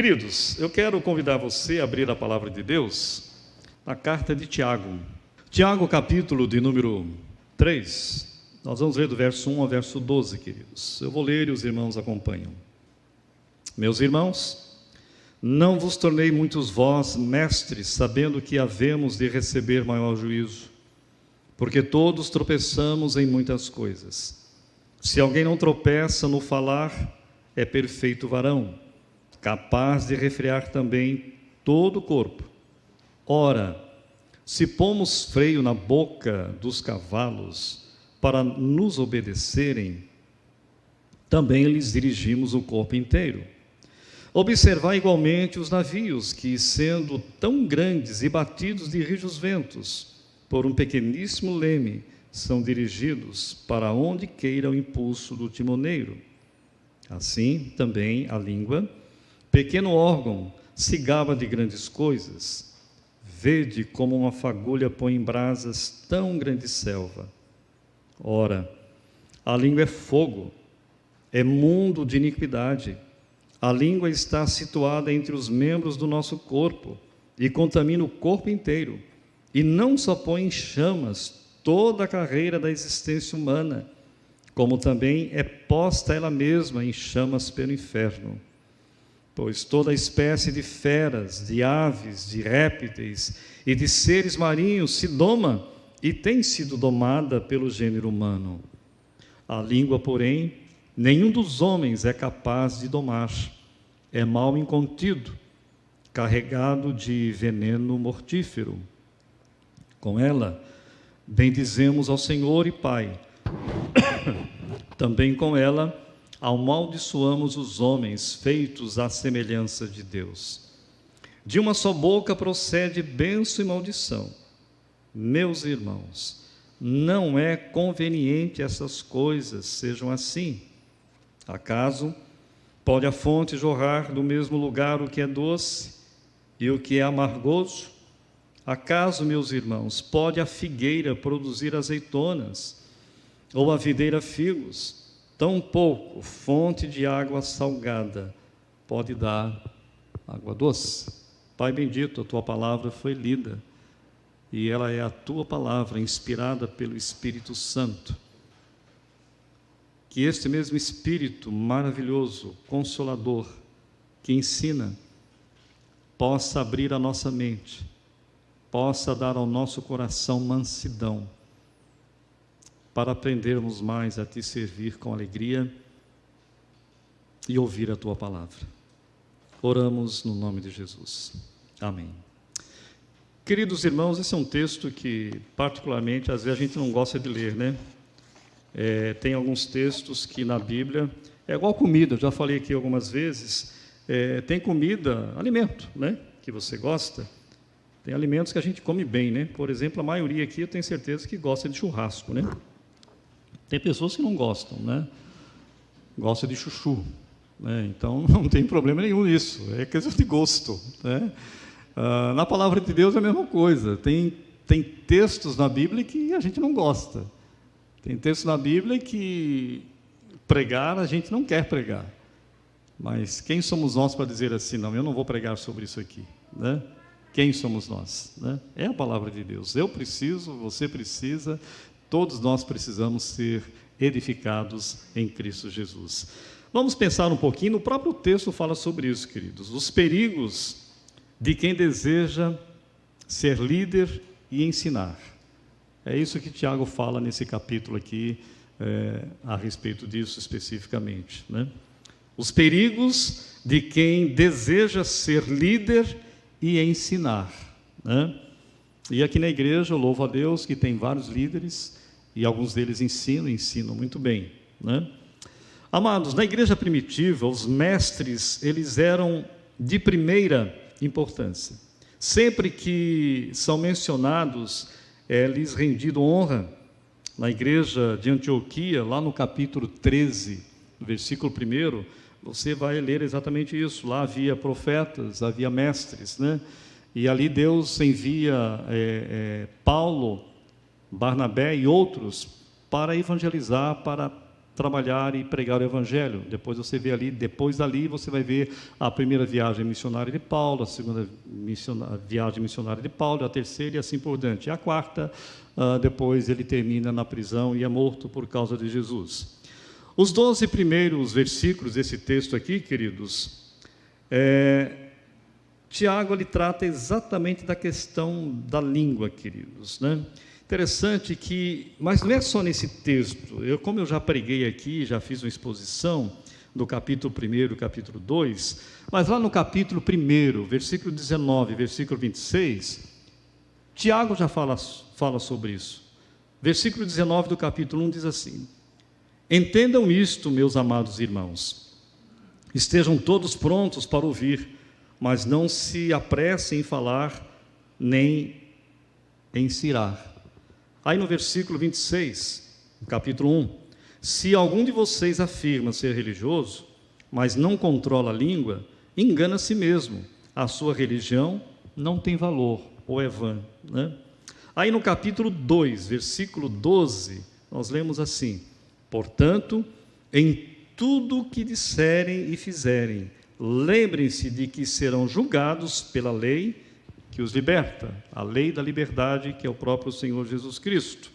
Queridos, eu quero convidar você a abrir a palavra de Deus na carta de Tiago. Tiago, capítulo de número 3. Nós vamos ler do verso 1 ao verso 12, queridos. Eu vou ler e os irmãos acompanham. Meus irmãos, não vos tornei muitos vós mestres, sabendo que havemos de receber maior juízo, porque todos tropeçamos em muitas coisas. Se alguém não tropeça no falar, é perfeito varão, capaz de refrear também todo o corpo. Ora, se pomos freio na boca dos cavalos para nos obedecerem, também lhes dirigimos o corpo inteiro. Observai igualmente os navios, que, sendo tão grandes e batidos de rijos ventos, por um pequeníssimo leme, são dirigidos para onde queira o impulso do timoneiro. Assim, também a língua, pequeno órgão, se gaba de grandes coisas. Vede como uma fagulha põe em brasas tão grande selva. Ora, a língua é fogo, é mundo de iniquidade. A língua está situada entre os membros do nosso corpo e contamina o corpo inteiro. E não só põe em chamas toda a carreira da existência humana, como também é posta ela mesma em chamas pelo inferno. Pois toda espécie de feras, de aves, de répteis e de seres marinhos se doma e tem sido domada pelo gênero humano. A língua, porém, nenhum dos homens é capaz de domar. É mal incontido, carregado de veneno mortífero. Com ela, bendizemos ao Senhor e Pai. Também com ela, amaldiçoamos os homens feitos à semelhança de Deus. De uma só boca procede bênção e maldição. Meus irmãos, não é conveniente essas coisas sejam assim. Acaso pode a fonte jorrar do mesmo lugar o que é doce e o que é amargoso? Acaso, meus irmãos, pode a figueira produzir azeitonas ou a videira figos? Tampouco fonte de água salgada pode dar água doce. Pai bendito, a tua palavra foi lida e ela é a tua palavra inspirada pelo Espírito Santo. Que este mesmo Espírito maravilhoso, consolador, que ensina, possa abrir a nossa mente, possa dar ao nosso coração mansidão, para aprendermos mais a te servir com alegria e ouvir a tua palavra. Oramos no nome de Jesus. Amém. Queridos irmãos, esse é um texto que, particularmente, às vezes a gente não gosta de ler, né? Tem alguns textos que na Bíblia, é igual comida, eu já falei aqui algumas vezes, tem comida, alimento, né? Que você gosta. Tem alimentos que a gente come bem, né? Por exemplo, a maioria aqui eu tenho certeza que gosta de churrasco, né? Tem pessoas que não gostam, né? Gosta de chuchu, né? Então não tem problema nenhum nisso, é questão de gosto, né? Na palavra de Deus é a mesma coisa, tem textos na Bíblia que a gente não gosta, tem textos na Bíblia que pregar a gente não quer pregar, mas quem somos nós para dizer assim, não, eu não vou pregar sobre isso aqui, né? Quem somos nós, né? É a palavra de Deus, eu preciso, você precisa, todos nós precisamos ser edificados em Cristo Jesus. Vamos pensar um pouquinho, no próprio texto fala sobre isso, queridos, os perigos de quem deseja ser líder e ensinar. É isso que Tiago fala nesse capítulo aqui, a respeito disso especificamente, né? Os perigos de quem deseja ser líder e ensinar, né? E aqui na igreja eu louvo a Deus que tem vários líderes e alguns deles ensinam muito bem, né? Amados, na igreja primitiva, os mestres, eles eram de primeira importância. Sempre que são mencionados, lhes rendido honra. Na igreja de Antioquia, lá no capítulo 13, no versículo 1, você vai ler exatamente isso. Lá havia profetas, havia mestres, né? E ali Deus envia Paulo, Barnabé e outros para evangelizar, para trabalhar e pregar o Evangelho. Depois você vê ali, depois dali você vai ver a primeira viagem missionária de Paulo, a segunda viagem missionária de Paulo, a terceira e assim por diante. E a quarta, depois ele termina na prisão e é morto por causa de Jesus. Os 12 primeiros versículos desse texto aqui, queridos, Tiago ele trata exatamente da questão da língua, queridos, né? Interessante que, mas não é só nesse texto, como eu já preguei aqui, já fiz uma exposição do capítulo 1 e capítulo 2, mas lá no capítulo 1, versículo 19, versículo 26, Tiago já fala sobre isso. Versículo 19 do capítulo 1 diz assim: entendam isto, meus amados irmãos, estejam todos prontos para ouvir, mas não se apressem em falar, nem em cirar. Aí no versículo 26, no capítulo 1, se algum de vocês afirma ser religioso, mas não controla a língua, engana a si mesmo, a sua religião não tem valor, ou é vã, né? Aí no capítulo 2, versículo 12, nós lemos assim: portanto, em tudo o que disserem e fizerem, lembrem-se de que serão julgados pela lei que os liberta, a lei da liberdade, que é o próprio Senhor Jesus Cristo.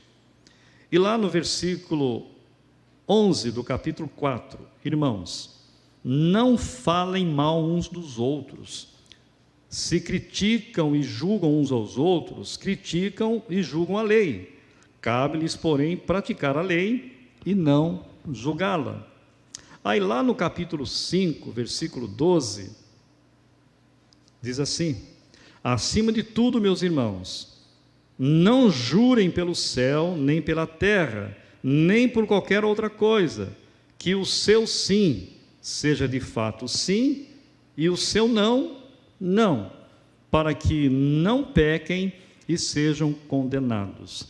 E lá no versículo 11 do capítulo 4, irmãos, não falem mal uns dos outros. Se criticam e julgam uns aos outros, criticam e julgam a lei. Cabe-lhes, porém, praticar a lei e não julgá-la. Aí lá no capítulo 5, versículo 12, diz assim: acima de tudo, meus irmãos, não jurem pelo céu, nem pela terra, nem por qualquer outra coisa, que o seu sim seja de fato sim, e o seu não, não, para que não pequem e sejam condenados.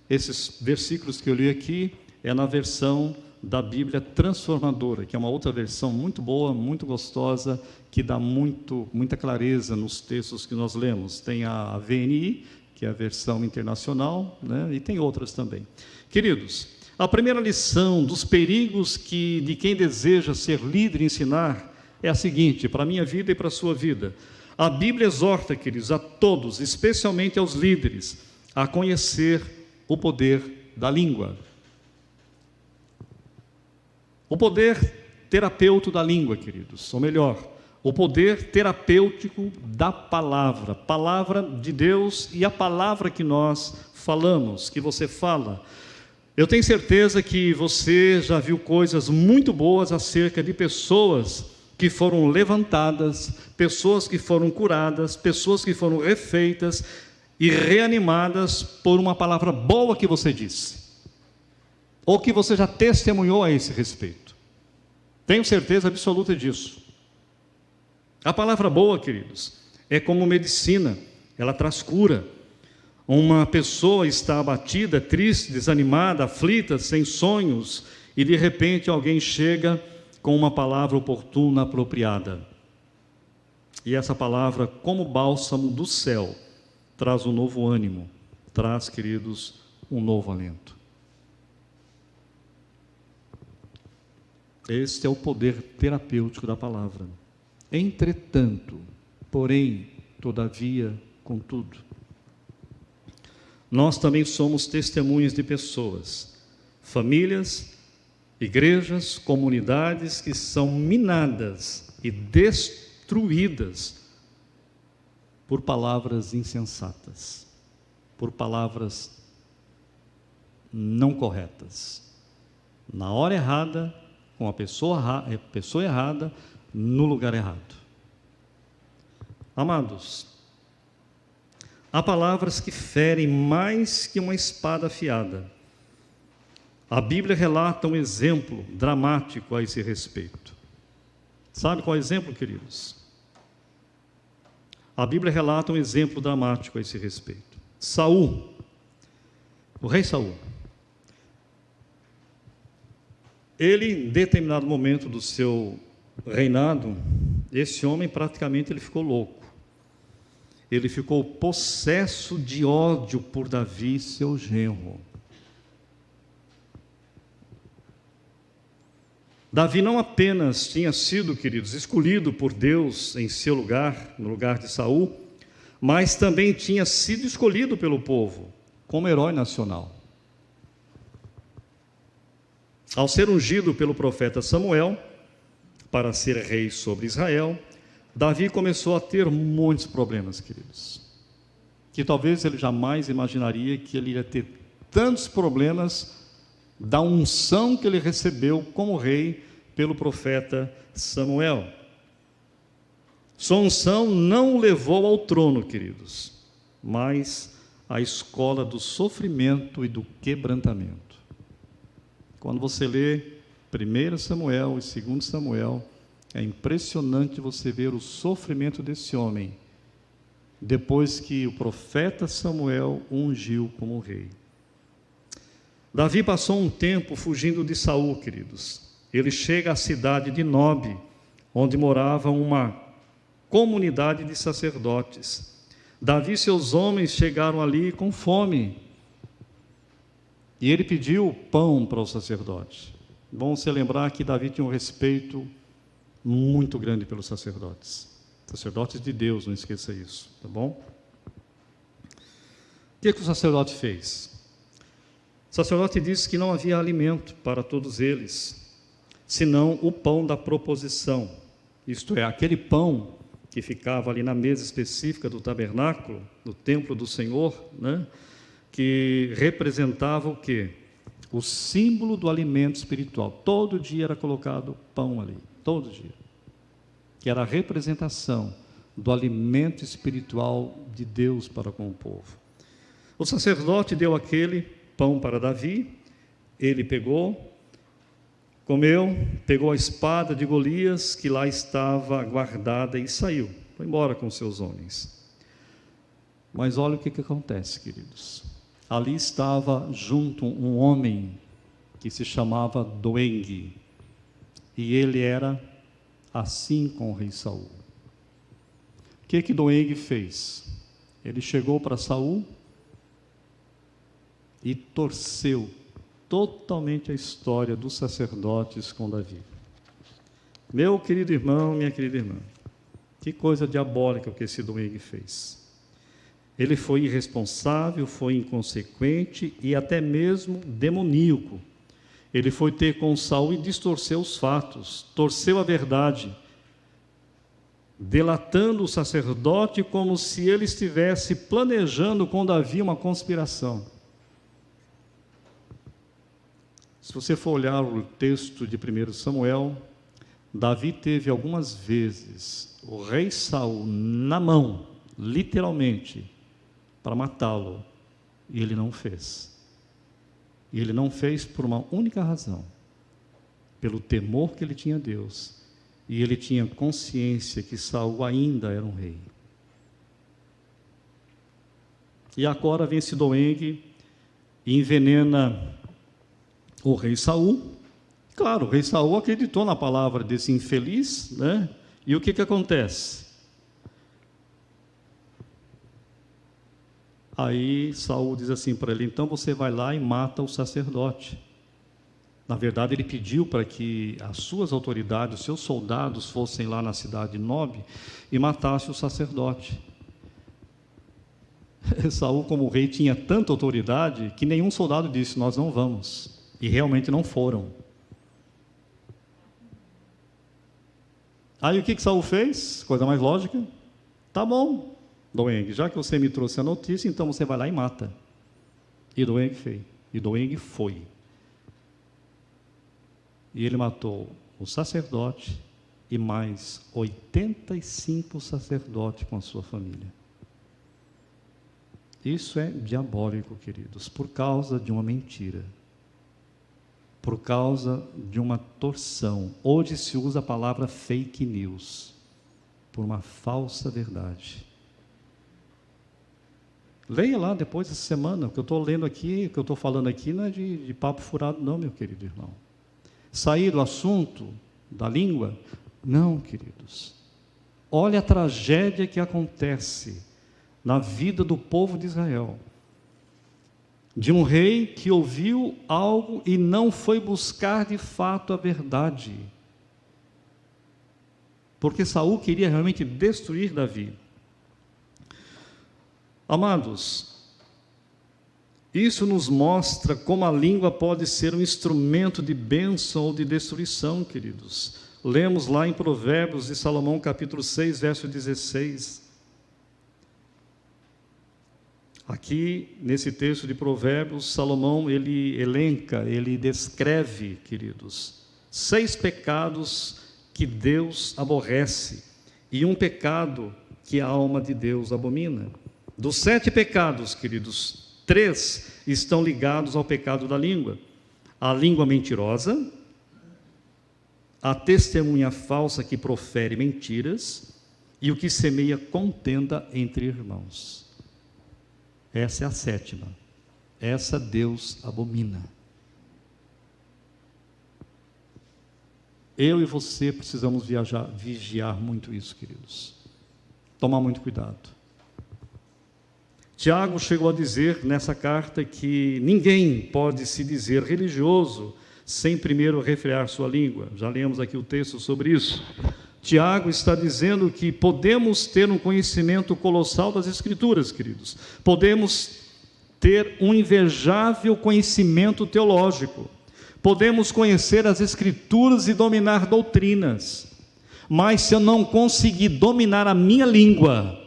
Esses versículos que eu li aqui é na versão da Bíblia Transformadora, que é uma outra versão muito boa, muito gostosa, que dá muita clareza nos textos que nós lemos. Tem a VNI, que é a versão internacional, né? E tem outras também. Queridos, a primeira lição dos perigos de quem deseja ser líder e ensinar é a seguinte, para a minha vida e para a sua vida. A Bíblia exorta, queridos, a todos, especialmente aos líderes, a conhecer o poder da língua. O poder terapêutico da língua, queridos, ou melhor, o poder terapêutico da palavra de Deus e a palavra que nós falamos, que você fala. Eu tenho certeza que você já viu coisas muito boas acerca de pessoas que foram levantadas, pessoas que foram curadas, pessoas que foram refeitas e reanimadas por uma palavra boa que você disse, ou que você já testemunhou a esse respeito. Tenho certeza absoluta disso. A palavra boa, queridos, é como medicina, ela traz cura. Uma pessoa está abatida, triste, desanimada, aflita, sem sonhos, e de repente alguém chega com uma palavra oportuna, apropriada. E essa palavra, como bálsamo do céu, traz um novo ânimo, traz, queridos, um novo alento. Este é o poder terapêutico da palavra. Entretanto, porém, todavia, contudo, nós também somos testemunhas de pessoas, famílias, igrejas, comunidades que são minadas e destruídas por palavras insensatas, por palavras não corretas, na hora errada, com a pessoa errada, no lugar errado. Amados, há palavras que ferem mais que uma espada afiada. A Bíblia relata um exemplo dramático a esse respeito. Sabe qual é o exemplo, queridos? A Bíblia relata um exemplo dramático a esse respeito. Saul, o rei Saul, ele, em determinado momento do seu reinado, esse homem praticamente ele ficou louco. Ele ficou possesso de ódio por Davi, seu genro. Davi não apenas tinha sido, queridos, escolhido por Deus em seu lugar, no lugar de Saul, mas também tinha sido escolhido pelo povo como herói nacional. Ao ser ungido pelo profeta Samuel para ser rei sobre Israel, Davi começou a ter muitos problemas, queridos, que talvez ele jamais imaginaria que ele ia ter tantos problemas da unção que ele recebeu como rei pelo profeta Samuel. Sua unção não o levou ao trono, queridos, mas à escola do sofrimento e do quebrantamento. Quando você lê 1 Samuel e 2 Samuel, é impressionante você ver o sofrimento desse homem, depois que o profeta Samuel o ungiu como rei. Davi passou um tempo fugindo de Saul, queridos. Ele chega à cidade de Nobe, onde morava uma comunidade de sacerdotes. Davi e seus homens chegaram ali com fome, e ele pediu pão para os sacerdotes. Bom se lembrar que Davi tinha um respeito muito grande pelos sacerdotes. Sacerdotes de Deus, não esqueça isso, tá bom? O que o sacerdote fez? O sacerdote disse que não havia alimento para todos eles, senão o pão da proposição, isto é, aquele pão que ficava ali na mesa específica do tabernáculo, do templo do Senhor, né? Que representava o quê? O símbolo do alimento espiritual. Todo dia era colocado pão ali, todo dia, que era a representação do alimento espiritual de Deus para com o povo. O sacerdote deu aquele pão para Davi, ele pegou, comeu, pegou a espada de Golias, que lá estava guardada, e saiu, foi embora com seus homens. Mas olha o que acontece, queridos. Ali estava junto um homem que se chamava Doeg, e ele era assim com o rei Saul. O que Doeg fez? Ele chegou para Saul e torceu totalmente a história dos sacerdotes com Davi. Meu querido irmão, minha querida irmã, que coisa diabólica o que esse Doeg fez. Ele foi irresponsável, foi inconsequente e até mesmo demoníaco. Ele foi ter com Saul e distorceu os fatos, torceu a verdade, delatando o sacerdote como se ele estivesse planejando com Davi uma conspiração. Se você for olhar o texto de 1 Samuel, Davi teve algumas vezes o rei Saul na mão, literalmente, para matá-lo, e ele não fez. E ele não fez por uma única razão, pelo temor que ele tinha a Deus, e ele tinha consciência que Saul ainda era um rei. E agora vem esse Doeg e envenena o rei Saul. Claro, o rei Saul acreditou na palavra desse infeliz, né? E o que acontece? Aí Saul diz assim para ele: então você vai lá e mata o sacerdote. Na verdade, ele pediu para que as suas autoridades, os seus soldados fossem lá na cidade de Nobe e matassem o sacerdote. Saul, como rei, tinha tanta autoridade que nenhum soldado disse: nós não vamos. E realmente não foram. Aí o que Saul fez? Coisa mais lógica. Tá bom, Doeg, já que você me trouxe a notícia, então você vai lá e mata. E Doeg fez. E Doeg foi. E ele matou o sacerdote e mais 85 sacerdotes com a sua família. Isso é diabólico, queridos, por causa de uma mentira, por causa de uma torção. Hoje se usa a palavra fake news, por uma falsa verdade. Leia lá depois essa semana, o que eu estou lendo aqui, o que eu estou falando aqui não é de papo furado não, meu querido irmão. Sair do assunto, da língua, não, queridos. Olha a tragédia que acontece na vida do povo de Israel. de um rei que ouviu algo e não foi buscar de fato a verdade. Porque Saul queria realmente destruir Davi. Amados, isso nos mostra como a língua pode ser um instrumento de bênção ou de destruição, queridos. Lemos lá em Provérbios de Salomão, capítulo 6, verso 16. Aqui, nesse texto de Provérbios, Salomão, ele elenca, ele descreve, queridos, 6 pecados que Deus aborrece e um pecado que a alma de Deus abomina. Dos 7 pecados, queridos, 3 estão ligados ao pecado da língua: a língua mentirosa, a testemunha falsa que profere mentiras e o que semeia contenda entre irmãos. Essa é a 7ª. Essa Deus abomina. Eu e você precisamos vigiar muito isso, queridos. Tomar muito cuidado. Tiago chegou a dizer nessa carta que ninguém pode se dizer religioso sem primeiro refrear sua língua. Já lemos aqui o texto sobre isso. Tiago está dizendo que podemos ter um conhecimento colossal das Escrituras, queridos. Podemos ter um invejável conhecimento teológico. Podemos conhecer as Escrituras e dominar doutrinas. Mas se eu não conseguir dominar a minha língua,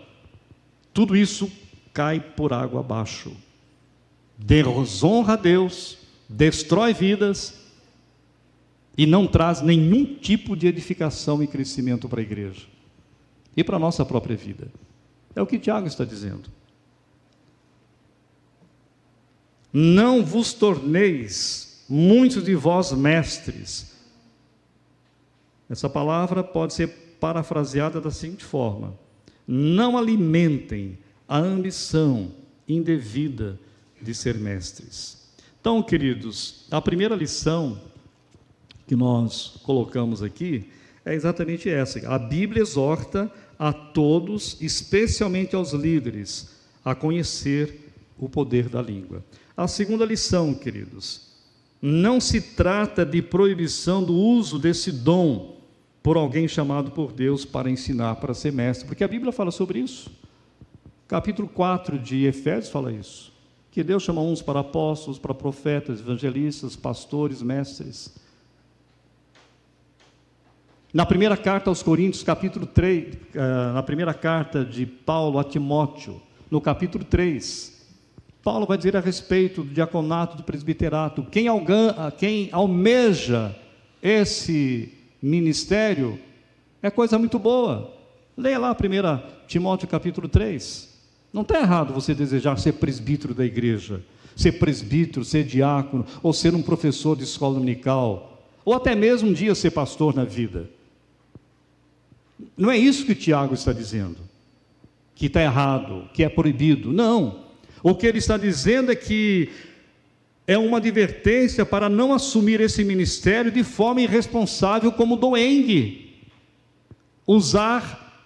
tudo isso cai por água abaixo. Desonra a Deus, destrói vidas e não traz nenhum tipo de edificação e crescimento para a igreja e para a nossa própria vida. É o que Tiago está dizendo. Não vos torneis muitos de vós mestres. Essa palavra pode ser parafraseada da seguinte forma: não alimentem a ambição indevida de ser mestres. Então, queridos, a primeira lição que nós colocamos aqui é exatamente essa. A Bíblia exorta a todos, especialmente aos líderes, a conhecer o poder da língua. A segunda lição, queridos, não se trata de proibição do uso desse dom por alguém chamado por Deus para ensinar, para ser mestre, porque a Bíblia fala sobre isso. Capítulo 4 de Efésios fala isso, que Deus chama uns para apóstolos, para profetas, evangelistas, pastores, mestres. Na primeira carta aos Coríntios, capítulo 3, na primeira carta de Paulo a Timóteo, no capítulo 3, Paulo vai dizer a respeito do diaconato, do presbiterato. Quem almeja esse ministério é coisa muito boa. Leia lá 1 Timóteo capítulo 3. Não está errado você desejar ser presbítero da igreja, ser presbítero, ser diácono, ou ser um professor de escola dominical, ou até mesmo um dia ser pastor na vida. Não é isso que Tiago está dizendo, que está errado, que é proibido. Não. O que ele está dizendo é que é uma advertência para não assumir esse ministério de forma irresponsável, como doengue. Usar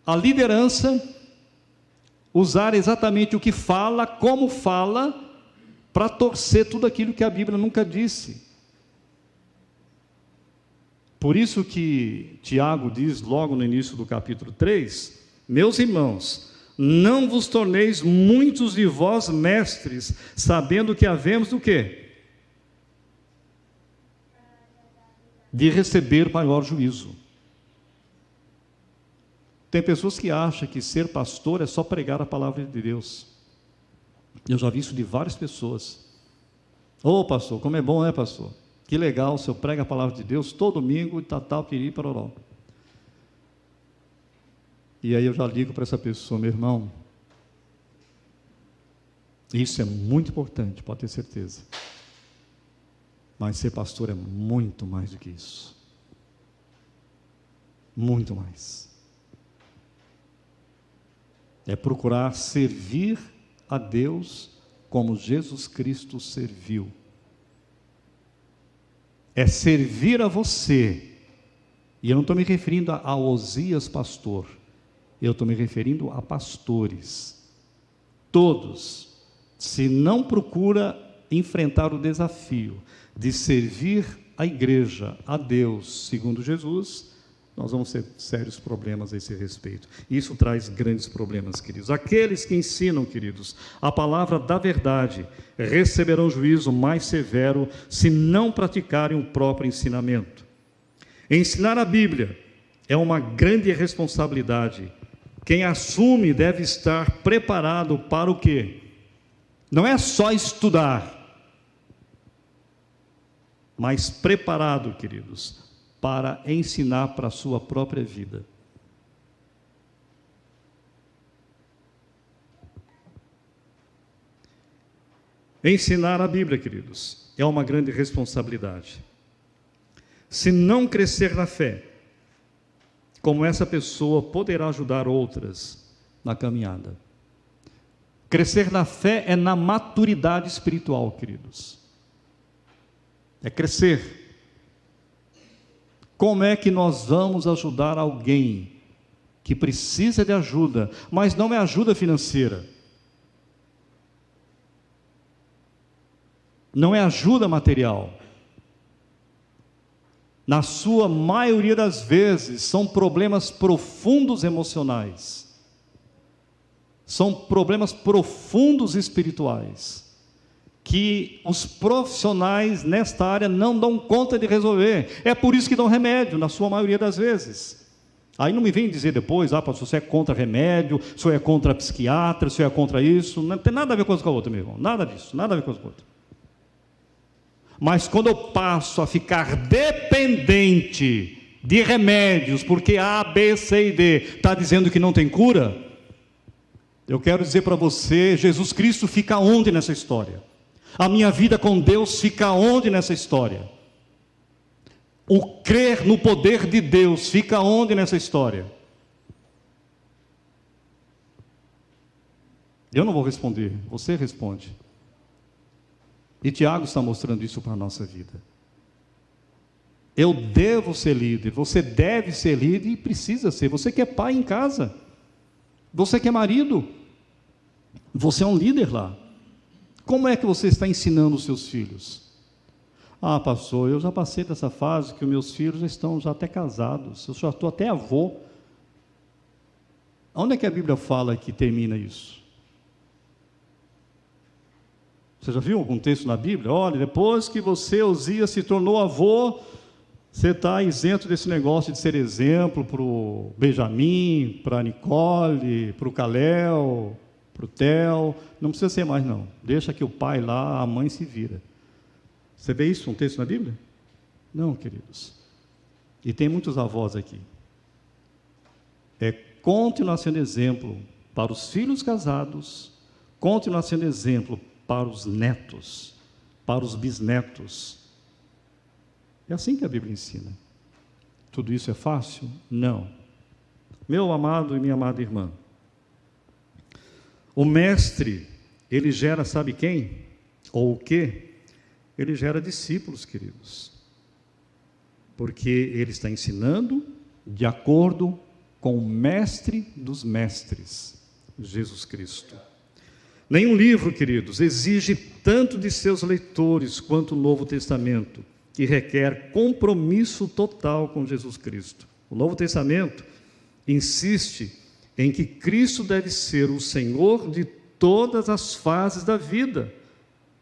a liderança, usar exatamente o que fala, como fala, para torcer tudo aquilo que a Bíblia nunca disse. Por isso que Tiago diz logo no início do capítulo 3, meus irmãos, não vos torneis muitos de vós mestres, sabendo que havemos do quê? De receber maior juízo. Tem pessoas que acham que ser pastor é só pregar a palavra de Deus. Eu já vi isso de várias pessoas. Ô pastor, como é bom, né pastor? Que legal, o senhor prega a palavra de Deus todo domingo, tal, piri, paroró. E aí eu já ligo para essa pessoa, meu irmão, isso é muito importante, pode ter certeza. Mas ser pastor é muito mais do que isso. Muito mais. É procurar servir a Deus como Jesus Cristo serviu. É servir a você. E eu não estou me referindo a Osias pastor. Eu estou me referindo a pastores. Todos se não procura enfrentar o desafio de servir a igreja, a Deus, segundo Jesus, nós vamos ter sérios problemas a esse respeito. Isso traz grandes problemas, queridos. Aqueles que ensinam, queridos, a palavra da verdade, receberão juízo mais severo se não praticarem o próprio ensinamento. Ensinar a Bíblia é uma grande responsabilidade. Quem assume deve estar preparado para o quê? Não é só estudar, mas preparado, queridos, para ensinar para a sua própria vida. Ensinar a Bíblia, queridos, é uma grande responsabilidade. Se não crescer na fé, como essa pessoa poderá ajudar outras na caminhada? Crescer na fé é na maturidade espiritual, queridos. É crescer. Como é que nós vamos ajudar alguém que precisa de ajuda, mas não é ajuda financeira? Não é ajuda material. Na sua maioria das vezes, são problemas profundos emocionais. São problemas profundos espirituais, que os profissionais nesta área não dão conta de resolver. É por isso que dão remédio, na sua maioria das vezes. Aí não me vem dizer depois, pastor, você é contra remédio, você é contra psiquiatra, você é contra isso. Não tem nada a ver com uma coisa com a outra, meu irmão. Nada disso, nada a ver com a coisa com a outra. Mas quando eu passo a ficar dependente de remédios, porque A, B, C e D está dizendo que não tem cura, eu quero dizer para você, Jesus Cristo fica onde nessa história? A minha vida com Deus fica onde nessa história? O crer no poder de Deus fica onde nessa história? Eu não vou responder, você responde. E Tiago está mostrando isso para a nossa vida. Eu devo ser líder, você deve ser líder e precisa ser. Você que é pai em casa, você que é marido, você é um líder lá. Como é que você está ensinando os seus filhos? Pastor, eu já passei dessa fase que os meus filhos estão já até casados, eu já estou até avô. Onde é que a Bíblia fala que termina isso? Você já viu algum texto na Bíblia? Olha, depois que você, Uzias, se tornou avô, você está isento desse negócio de ser exemplo para o Benjamim, para a Nicole, para o Calel, para o Theo. Não precisa ser mais não, deixa que o pai lá, a mãe se vira. Você vê isso, um texto na Bíblia? Não, queridos. E tem muitos avós aqui. Continuar sendo exemplo para os filhos casados, continuar sendo exemplo para os netos, para os bisnetos. É assim que a Bíblia ensina. Tudo isso é fácil? Não. Meu amado e minha amada irmã, o mestre, ele gera, sabe quem? Ou o quê? Ele gera discípulos, queridos. Porque ele está ensinando de acordo com o mestre dos mestres, Jesus Cristo. Nenhum livro, queridos, exige tanto de seus leitores quanto o Novo Testamento, que requer compromisso total com Jesus Cristo. O Novo Testamento insiste em que Cristo deve ser o Senhor de todas as fases da vida,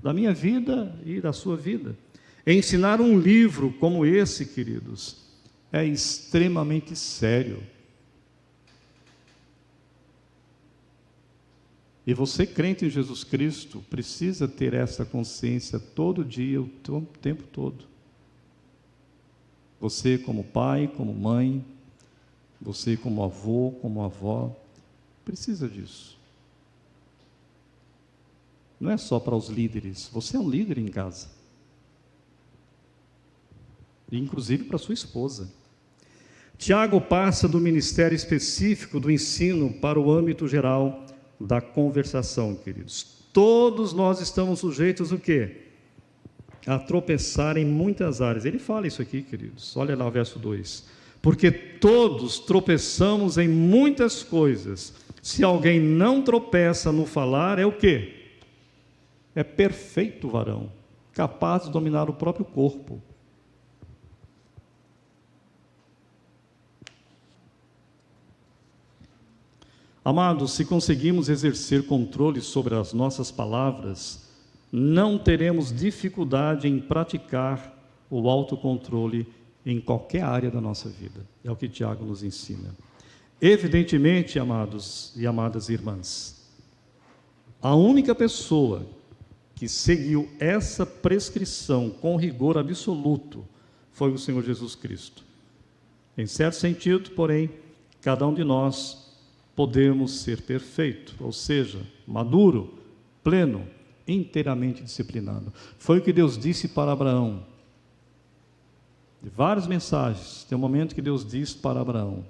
da minha vida e da sua vida. Ensinar um livro como esse, queridos, é extremamente sério. E você, crente em Jesus Cristo, precisa ter essa consciência todo dia, o tempo todo. Você como pai, como mãe, você como avô, como avó, precisa disso. Não é só para os líderes, você é um líder em casa. Inclusive para sua esposa. Tiago passa do ministério específico do ensino para o âmbito geral da conversação, queridos. Todos nós estamos sujeitos o quê? A tropeçar em muitas áreas. Ele fala isso aqui, queridos. Olha lá o verso 2. Porque todos tropeçamos em muitas coisas. Se alguém não tropeça no falar, é o quê? é perfeito varão, capaz de dominar o próprio corpo. Amados, se conseguimos exercer controle sobre as nossas palavras, não teremos dificuldade em praticar o autocontrole em qualquer área da nossa vida. É o que Tiago nos ensina. Evidentemente, amados e amadas irmãs, a única pessoa que seguiu essa prescrição com rigor absoluto foi o Senhor Jesus Cristo. Em certo sentido, porém, cada um de nós podemos ser perfeito, ou seja, maduro, pleno, inteiramente disciplinado. Foi o que Deus disse para Abraão. De várias mensagens, tem um momento que Deus diz para Abraão: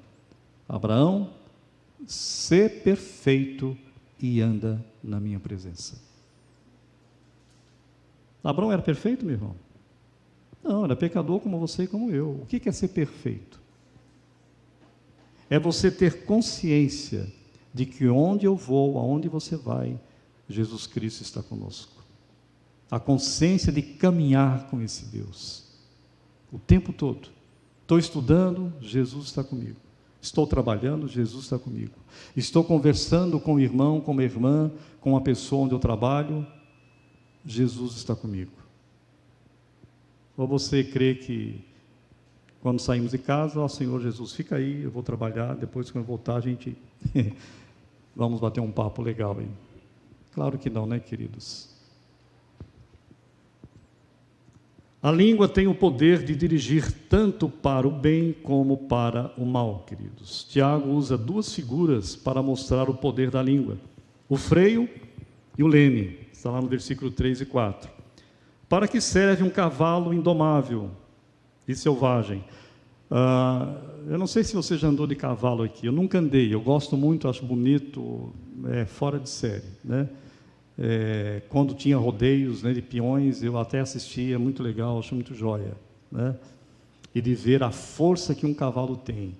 Abraão, sê perfeito e anda na minha presença. Abraão era perfeito, meu irmão? Não, era pecador como você e como eu. O que é ser perfeito? É você ter consciência de que onde eu vou, aonde você vai, Jesus Cristo está conosco. A consciência de caminhar com esse Deus o tempo todo. Estou estudando, Jesus está comigo. Estou trabalhando, Jesus está comigo. Estou conversando com o irmão, com uma irmã, com uma pessoa onde eu trabalho, Jesus está comigo. Ou você crê que quando saímos de casa, ó Senhor Jesus, fica aí, eu vou trabalhar, depois quando eu voltar a gente vamos bater um papo legal aí. Claro que não, né, queridos? A língua tem o poder de dirigir tanto para o bem como para o mal, queridos. Tiago usa duas figuras para mostrar o poder da língua: o freio e o leme. Está lá no versículo 3 e 4. Para que serve um cavalo indomável e selvagem? Eu não sei se você já andou de cavalo aqui, eu nunca andei, eu gosto muito, acho bonito, fora de série, né? Quando tinha rodeios, né, de peões, eu até assistia, muito legal, acho muito joia, né? E de ver a força que um cavalo tem,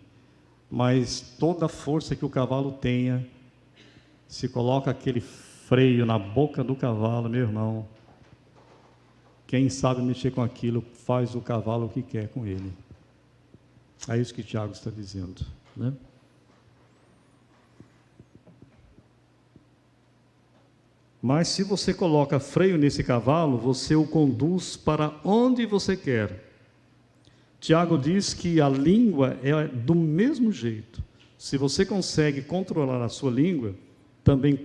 mas toda a força que o cavalo tenha, se coloca aquele freio na boca do cavalo, meu irmão, quem sabe mexer com aquilo, faz o cavalo o que quer com ele. É isso que Tiago está dizendo, né? Mas se você coloca freio nesse cavalo, você o conduz para onde você quer. Tiago diz que a língua é do mesmo jeito. Se você consegue controlar a sua língua, também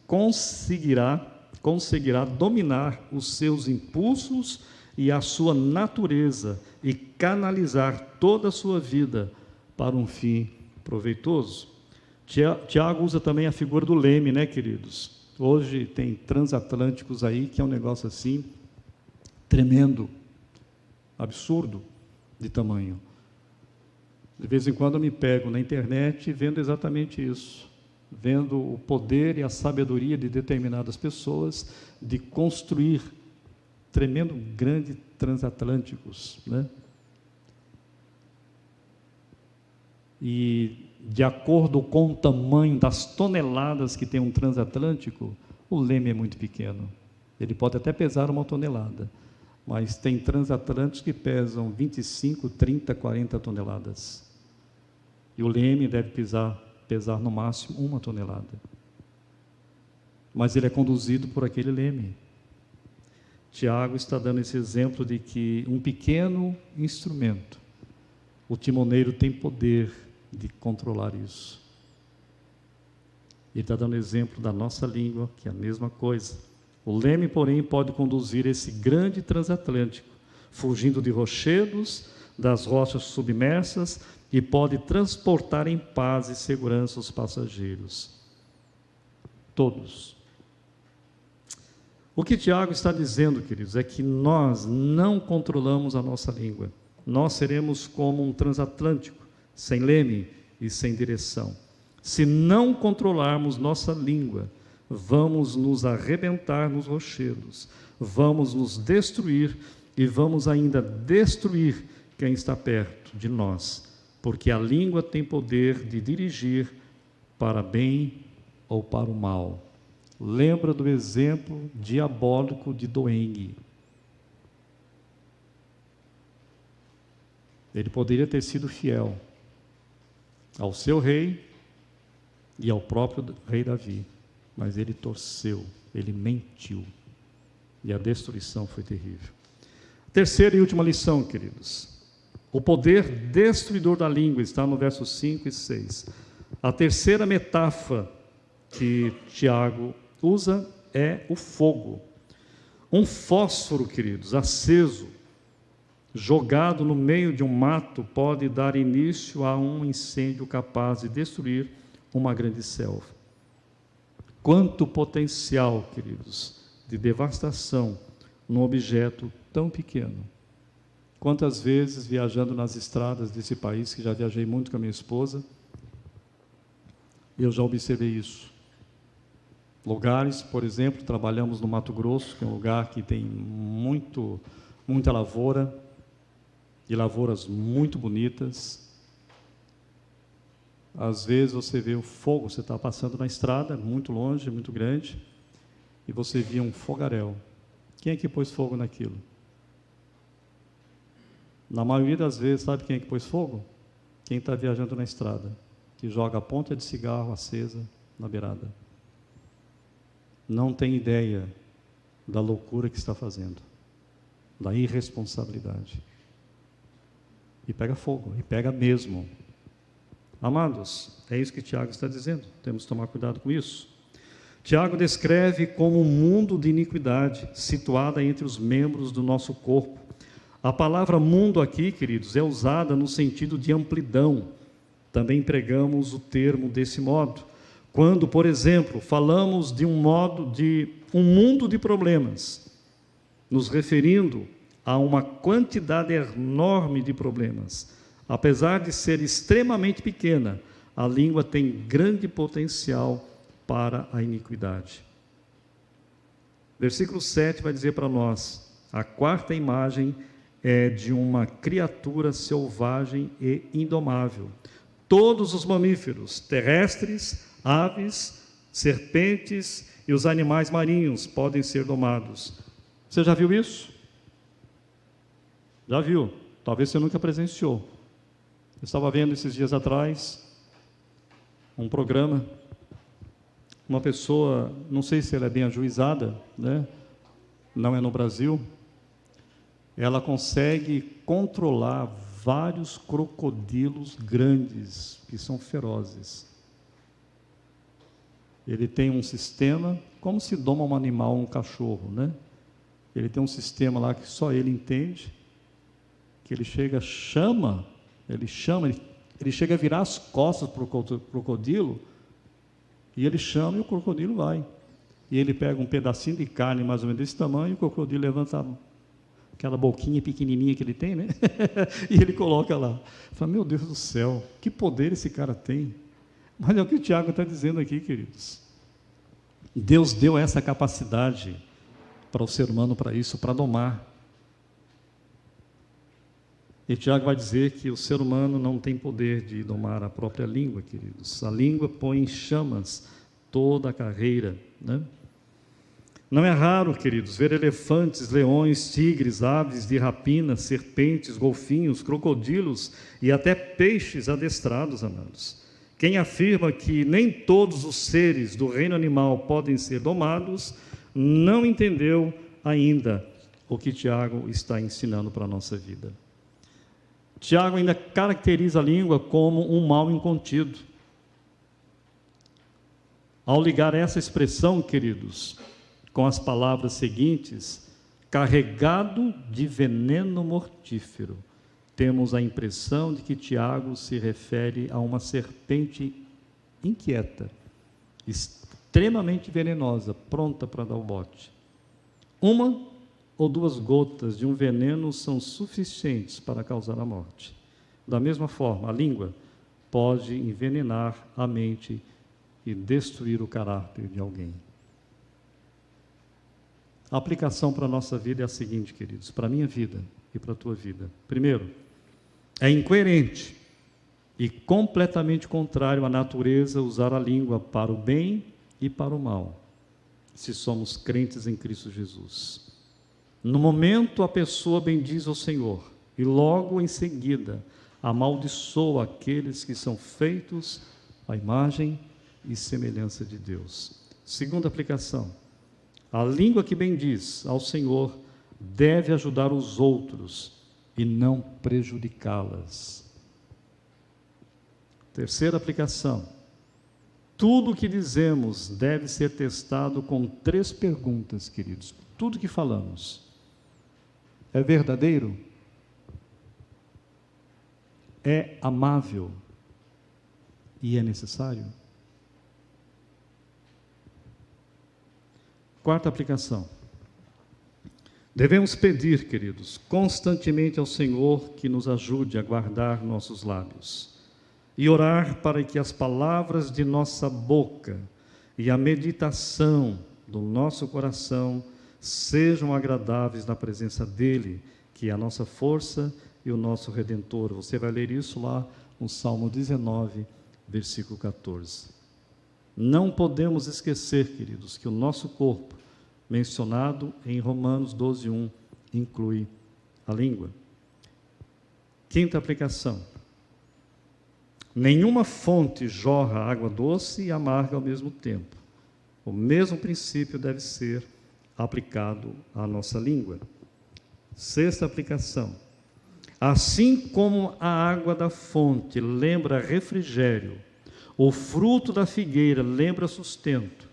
conseguirá dominar os seus impulsos e a sua natureza e canalizar toda a sua vida para um fim proveitoso. Tiago usa também a figura do leme, né, queridos? Hoje tem transatlânticos aí que é um negócio assim tremendo, absurdo de tamanho. De vez em quando eu me pego na internet vendo exatamente isso, vendo o poder e a sabedoria de determinadas pessoas de construir tremendo grandes transatlânticos, né? E de acordo com o tamanho das toneladas que tem um transatlântico, o leme é muito pequeno. Ele pode até pesar 1 tonelada, mas tem transatlânticos que pesam 25, 30, 40 toneladas. E o leme deve pesar no máximo 1 tonelada. Mas ele é conduzido por aquele leme. Tiago está dando esse exemplo de que um pequeno instrumento, o timoneiro tem poder de controlar isso. Ele está dando exemplo da nossa língua, que é a mesma coisa. O leme, porém, pode conduzir esse grande transatlântico, fugindo de rochedos, das rochas submersas, e pode transportar em paz e segurança os passageiros. Todos. O que Tiago está dizendo, queridos, é que nós não controlamos a nossa língua. Nós seremos como um transatlântico, sem leme e sem direção. Se não controlarmos nossa língua, vamos nos arrebentar nos rochedos, vamos nos destruir e vamos ainda destruir quem está perto de nós, porque a língua tem poder de dirigir para bem ou para o mal. lembra do exemplo diabólico de Doeg. Ele poderia ter sido fiel ao seu rei e ao próprio rei Davi, mas ele torceu, ele mentiu, e a destruição foi terrível. Terceira e última lição, queridos. O poder destruidor da língua está no versos 5 e 6. A terceira metáfora que Tiago usa é o fogo. Um fósforo, queridos, aceso, jogado no meio de um mato, pode dar início a um incêndio capaz de destruir uma grande selva. Quanto potencial, queridos, de devastação num objeto tão pequeno. Quantas vezes, viajando nas estradas desse país, que já viajei muito com a minha esposa, eu já observei isso. Lugares, por exemplo, trabalhamos no Mato Grosso, que é um lugar que tem muita lavoura, e lavouras muito bonitas. Às vezes você vê o fogo, você está passando na estrada, muito longe, muito grande, e você vê um fogaréu. Quem é que pôs fogo naquilo? Na maioria das vezes, sabe quem é que pôs fogo? Quem está viajando na estrada, que joga a ponta de cigarro acesa na beirada. Não tem ideia da loucura que está fazendo, da irresponsabilidade. E pega fogo, e pega mesmo. Amados, é isso que Tiago está dizendo, temos que tomar cuidado com isso. Tiago descreve como um mundo de iniquidade, situada entre os membros do nosso corpo. A palavra mundo aqui, queridos, é usada no sentido de amplidão. Também empregamos o termo desse modo. Quando, por exemplo, falamos de um mundo de problemas, nos referindo a uma quantidade enorme de problemas. Apesar de ser extremamente pequena, a língua tem grande potencial para a iniquidade. Versículo 7 vai dizer para nós: a quarta imagem é de uma criatura selvagem e indomável. Todos os mamíferos terrestres, aves, serpentes e os animais marinhos podem ser domados. Você já viu isso? Já viu? Talvez você nunca presenciou. Eu estava vendo esses dias atrás um programa, uma pessoa, não sei se ela é bem ajuizada, né? Não é no Brasil, ela consegue controlar vários crocodilos grandes, que são ferozes. Ele tem um sistema, como se doma um animal, um cachorro, né? Ele tem um sistema lá que só ele entende, que ele chega, ele chega a virar as costas para o crocodilo, e ele chama e o crocodilo vai. E ele pega um pedacinho de carne mais ou menos desse tamanho, e o crocodilo levanta aquela boquinha pequenininha que ele tem, né? E ele coloca lá. Fala, meu Deus do céu, que poder esse cara tem. Mas é o que o Tiago está dizendo aqui, queridos. Deus deu essa capacidade para o ser humano, para isso, para domar. E Tiago vai dizer que o ser humano não tem poder de domar a própria língua, queridos. A língua põe em chamas toda a carreira, né? Não é raro, queridos, ver elefantes, leões, tigres, aves de rapina, serpentes, golfinhos, crocodilos e até peixes adestrados, amados. Quem afirma que nem todos os seres do reino animal podem ser domados, não entendeu ainda o que Tiago está ensinando para a nossa vida. Tiago ainda caracteriza a língua como um mal incontido. Ao ligar essa expressão, queridos, com as palavras seguintes, carregado de veneno mortífero, temos a impressão de que Tiago se refere a uma serpente inquieta, extremamente venenosa, pronta para dar o bote. Uma ou duas gotas de um veneno são suficientes para causar a morte. Da mesma forma, a língua pode envenenar a mente e destruir o caráter de alguém. A aplicação para a nossa vida é a seguinte, queridos, para a minha vida e para a tua vida. Primeiro, é incoerente e completamente contrário à natureza usar a língua para o bem e para o mal. se somos crentes em Cristo Jesus. No momento, a pessoa bendiz ao Senhor e logo em seguida amaldiçoa aqueles que são feitos à imagem e semelhança de Deus. Segunda aplicação: a língua que bendiz ao Senhor deve ajudar os outros e não prejudicá-las. Terceira aplicação: tudo o que dizemos deve ser testado com 3 perguntas, queridos. Tudo que falamos é verdadeiro? É amável? E é necessário? Quarta aplicação: devemos pedir, queridos, constantemente ao Senhor que nos ajude a guardar nossos lábios e orar para que as palavras de nossa boca e a meditação do nosso coração sejam agradáveis na presença dEle, que é a nossa força e o nosso Redentor. Você vai ler isso lá no Salmo 19, versículo 14. Não podemos esquecer, queridos, que o nosso corpo, mencionado em Romanos 12:1, inclui a língua. Quinta aplicação: nenhuma fonte jorra água doce e amarga ao mesmo tempo. O mesmo princípio deve ser aplicado à nossa língua. Sexta aplicação: assim como a água da fonte lembra refrigério, o fruto da figueira lembra sustento.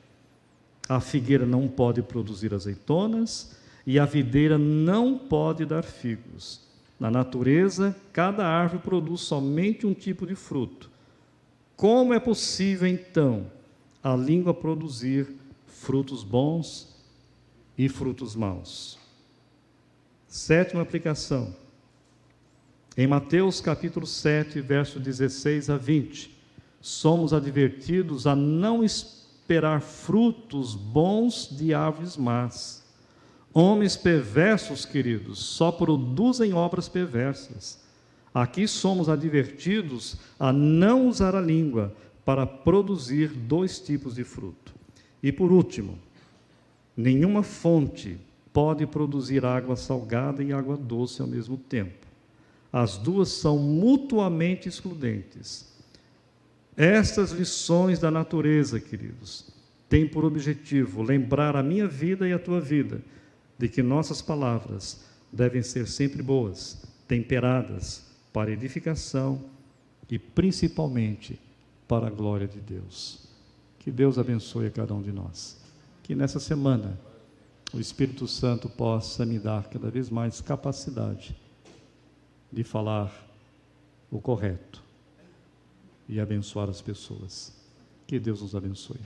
A figueira não pode produzir azeitonas e a videira não pode dar figos. Na natureza, cada árvore produz somente um tipo de fruto. Como é possível, então, a língua produzir frutos bons e frutos maus? Sétima aplicação: em Mateus capítulo 7, verso 16 a 20, somos advertidos a não esperar frutos bons de árvores más. Homens perversos, queridos, só produzem obras perversas. Aqui somos advertidos a não usar a língua para produzir 2 tipos de fruto. E por último, nenhuma fonte pode produzir água salgada e água doce ao mesmo tempo. As duas são mutuamente excludentes. Estas lições da natureza, queridos, têm por objetivo lembrar a minha vida e a tua vida de que nossas palavras devem ser sempre boas, temperadas para edificação e principalmente para a glória de Deus. Que Deus abençoe a cada um de nós. Que nessa semana o Espírito Santo possa me dar cada vez mais capacidade de falar o correto e abençoar as pessoas. Que Deus nos abençoe.